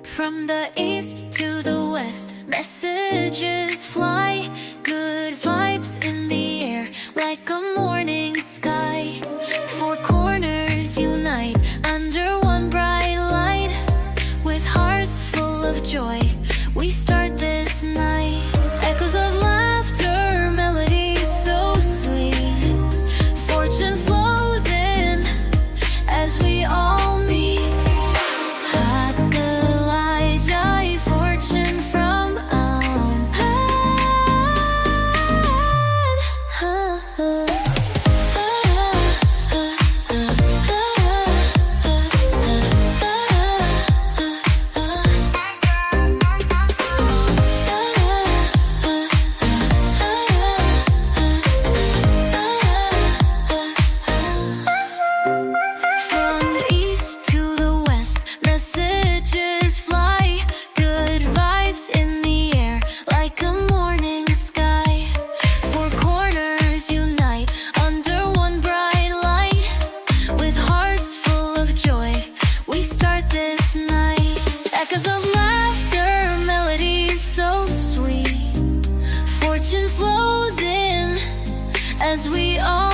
From the east to the west, messages fly. Good vibes in the air, like a morning sky. Four corners unite under one bright light. With hearts full of joy, we start this night. Echoes of laughter, melodies so sweet. Fortune flows in as we all meet. Fortune from the east to the west, messages fly. Good vibes in the air, like a morning sky. Four corners unite under one bright light. With hearts full of joy, we start this night. Echoes of laughter, melodies so sweet. Fortune flows in as we all